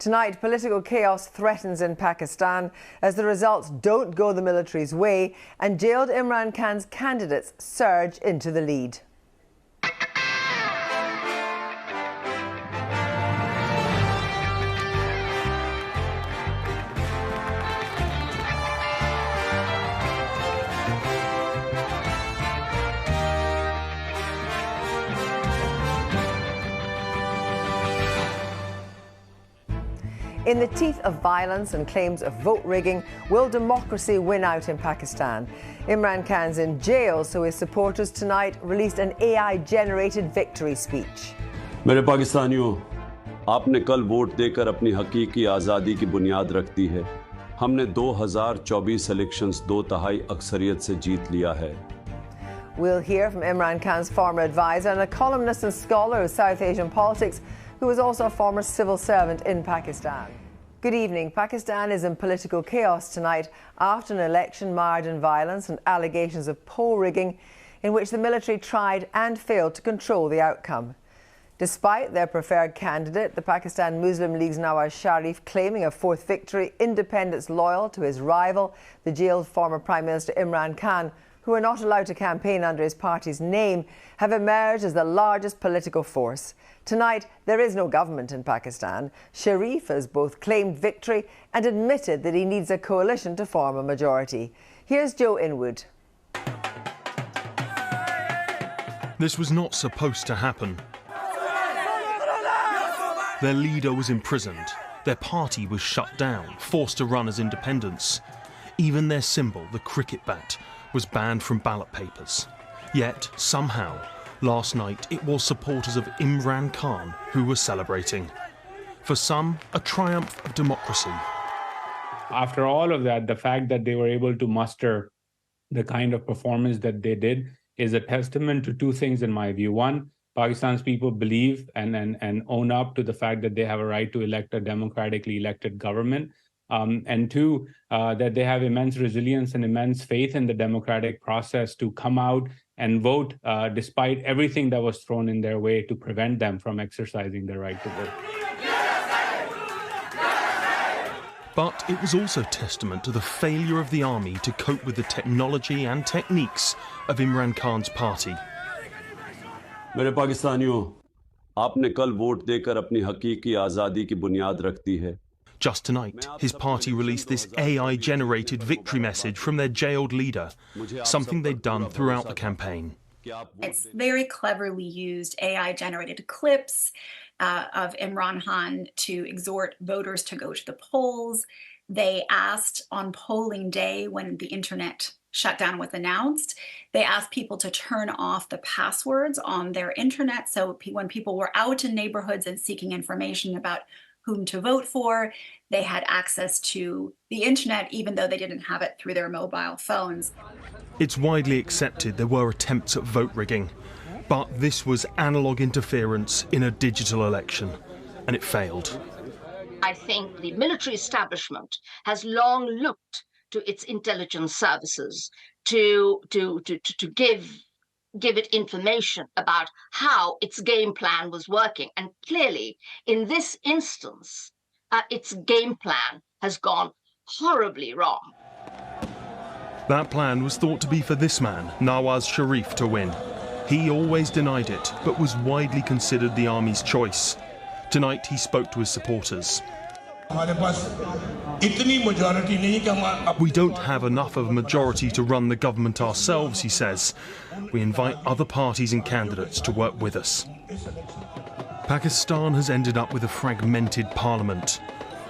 Tonight, political chaos threatens in Pakistan as the results don't go the military's way and jailed Imran Khan's candidates surge into the lead. In the teeth of violence and claims of vote rigging, will democracy win out in Pakistan? Imran Khan's in jail, so his supporters tonight released an AI-generated victory speech. मेरे पाकिस्तानियों, आपने कल vote देकर अपनी हकीकी आज़ादी की बुनियाद रख दी है। हमने 2024 इलेक्शंस 2/3 अक्सरियत से जीत लिया है। We'll hear from Imran Khan's former advisor and a columnist and scholar of South Asian politics, who was also a former civil servant in Pakistan. Good evening. Pakistan is in political chaos tonight after an election marred in violence and allegations of poll rigging in which the military tried and failed to control the outcome. Despite their preferred candidate, the Pakistan Muslim League's Nawaz Sharif claiming a fourth victory, independents loyal to his rival, the jailed former Prime Minister Imran Khan, who are not allowed to campaign under his party's name, have emerged as the largest political force. Tonight, there is no government in Pakistan. Sharif has both claimed victory and admitted that he needs a coalition to form a majority. Here's Joe Inwood. This was not supposed to happen. Their leader was imprisoned. Their party was shut down, forced to run as independents. Even their symbol, the cricket bat, was banned from ballot papers. Yet, somehow, last night it was supporters of Imran Khan who were celebrating. For some, a triumph of democracy. After all of that, the fact that they were able to muster the kind of performance that they did is a testament to two things in my view. One, Pakistan's people believe and own up to the fact that they have a right to elect a democratically elected government. And two, that they have immense resilience and immense faith in the democratic process to come out and vote despite everything that was thrown in their way to prevent them from exercising their right to vote. But it was also testament to the failure of the army to cope with the technology and techniques of Imran Khan's party. मेरे पाकिस्तानियों, आपने कल vote देकर अपनी हकीकी आज़ादी की बुनियाद रख दी है। Just tonight, his party released this AI-generated victory message from their jailed leader, something they'd done throughout the campaign. It's very cleverly used AI-generated clips of Imran Khan to exhort voters to go to the polls. They asked on polling day, when the internet shutdown was announced, they asked people to turn off the passwords on their internet. So when people were out in neighborhoods and seeking information about whom to vote for, they had access to the internet, even though they didn't have it through their mobile phones. It's widely accepted there were attempts at vote rigging, but this was analog interference in a digital election, and it failed. I think the military establishment has long looked to its intelligence services to give it information about how its game plan was working. And clearly, in this instance, its game plan has gone horribly wrong. That plan was thought to be for this man, Nawaz Sharif, to win. He always denied it, but was widely considered the army's choice. Tonight, he spoke to his supporters. We don't have enough of a majority to run the government ourselves, he says. We invite other parties and candidates to work with us. Pakistan has ended up with a fragmented parliament,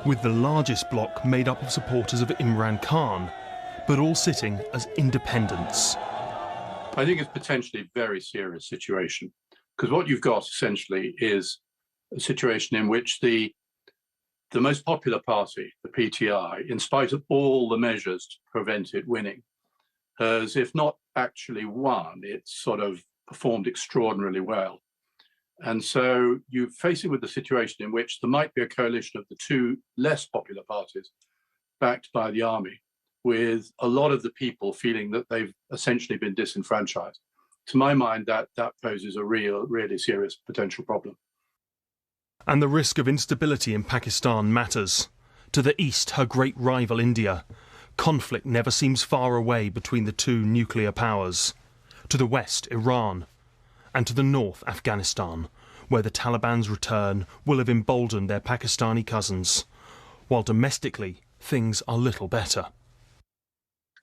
with the largest bloc made up of supporters of Imran Khan, but all sitting as independents. I think it's potentially a very serious situation, because what you've got essentially is a situation in which the most popular party, the PTI, in spite of all the measures to prevent it winning, has, if not actually won, it's sort of performed extraordinarily well. And so you're facing with the situation in which there might be a coalition of the two less popular parties backed by the army, with a lot of the people feeling that they've essentially been disenfranchised. To my mind, that poses a really serious potential problem. And the risk of instability in Pakistan matters. To the east, her great rival India. Conflict never seems far away between the two nuclear powers. To the west, Iran. And to the north, Afghanistan, where the Taliban's return will have emboldened their Pakistani cousins. While domestically, things are little better.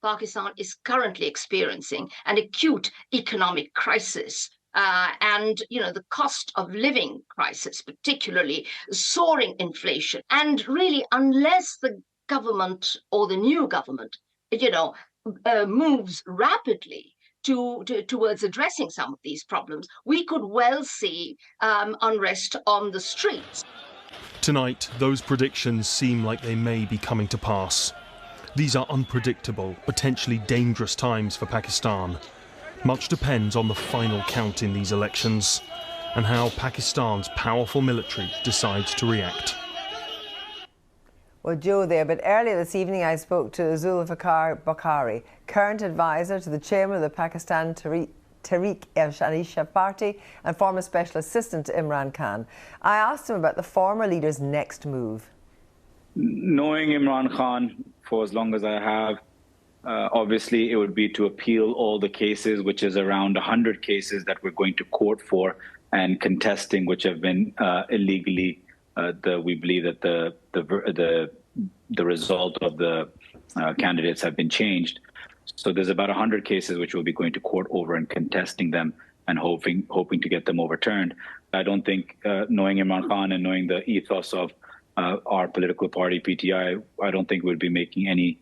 Pakistan is currently experiencing an acute economic crisis. And, the cost of living crisis, particularly soaring inflation. And really, unless the government or the new government, moves rapidly towards addressing some of these problems, we could well see unrest on the streets. Tonight, those predictions seem like they may be coming to pass. These are unpredictable, potentially dangerous times for Pakistan. Much depends on the final count in these elections and how Pakistan's powerful military decides to react. Well, Joe there, but earlier this evening I spoke to Zulfikar Bukhari, current advisor to the chairman of the Pakistan Tehreek-e-Insaf Party and former special assistant to Imran Khan. I asked him about the former leader's next move. Knowing Imran Khan for as long as I have, obviously, it would be to appeal all the cases, which is around 100 cases that we're going to court for and contesting, which have been illegally. We believe that the result of the candidates have been changed. So there's about 100 cases which we'll be going to court over and contesting them and hoping to get them overturned. I don't think, knowing Imran Khan and knowing the ethos of our political party, PTI, I don't think we'll be making any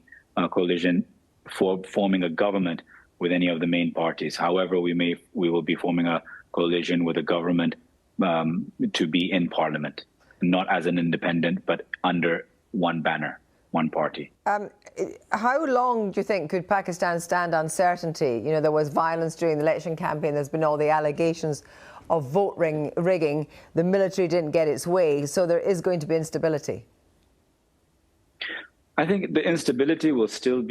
coalition for forming a government with any of the main parties. However, we will be forming a coalition with a government to be in parliament, not as an independent, but under one banner, one party. How long do you think could Pakistan stand uncertainty? There was violence during the election campaign. There's been all the allegations of vote rigging. The military didn't get its way, so there is going to be instability. I think the instability will still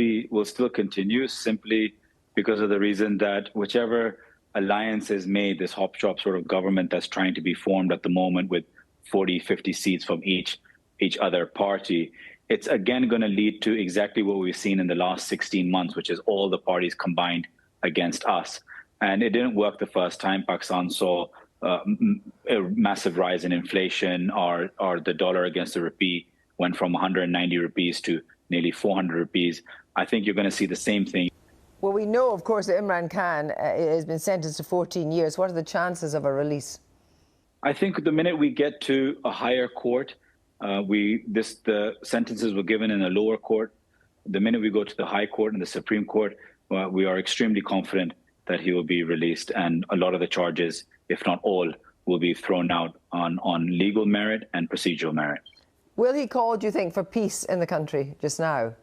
continue simply because of the reason that whichever alliance is made, this hop-chop sort of government that's trying to be formed at the moment with 40, 50 seats from each other party, it's again going to lead to exactly what we've seen in the last 16 months, which is all the parties combined against us. And it didn't work the first time. Pakistan saw a massive rise in inflation, or the dollar against the rupee went from 190 rupees to nearly 400 rupees. I think you're going to see the same thing. Well, we know, of course, that Imran Khan has been sentenced to 14 years. What are the chances of a release? I think the minute we get to a higher court, the sentences were given in a lower court. The minute we go to the High Court and the Supreme Court, we are extremely confident that he will be released, and a lot of the charges, if not all, will be thrown out on legal merit and procedural merit. Will he call, do you think, for peace in the country just now?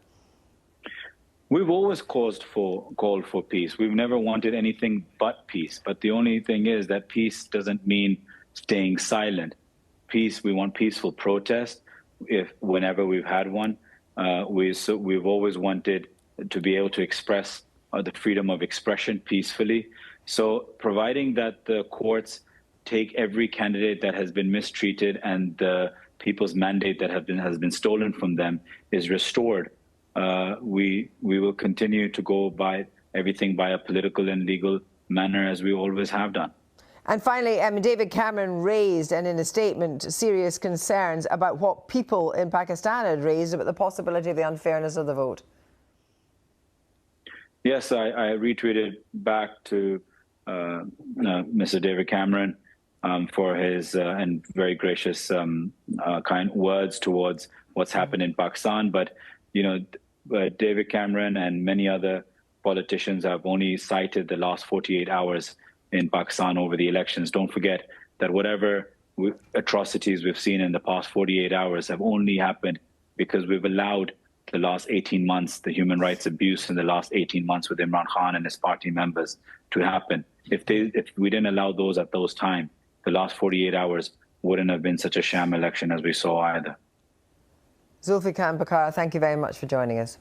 We've always called for peace. We've never wanted anything but peace. But the only thing is that peace doesn't mean staying silent. Peace, we want peaceful protest. Whenever we've had one, we've always wanted to be able to express the freedom of expression peacefully. So providing that the courts take every candidate that has been mistreated and the people's mandate that has been stolen from them is restored, we will continue to go by everything by a political and legal manner as we always have done. And finally, David Cameron raised, and in a statement, serious concerns about what people in Pakistan had raised about the possibility of the unfairness of the vote. Yes, I retweeted back to Mr. David Cameron for his and very gracious kind words towards what's happened in Pakistan. But, David Cameron and many other politicians have only cited the last 48 hours in Pakistan over the elections. Don't forget that whatever atrocities we've seen in the past 48 hours have only happened because we've allowed the last 18 months, the human rights abuse in the last 18 months with Imran Khan and his party members to happen. If we didn't allow those at those times, the last 48 hours wouldn't have been such a sham election as we saw either. Zulfikar Bukhari, thank you very much for joining us.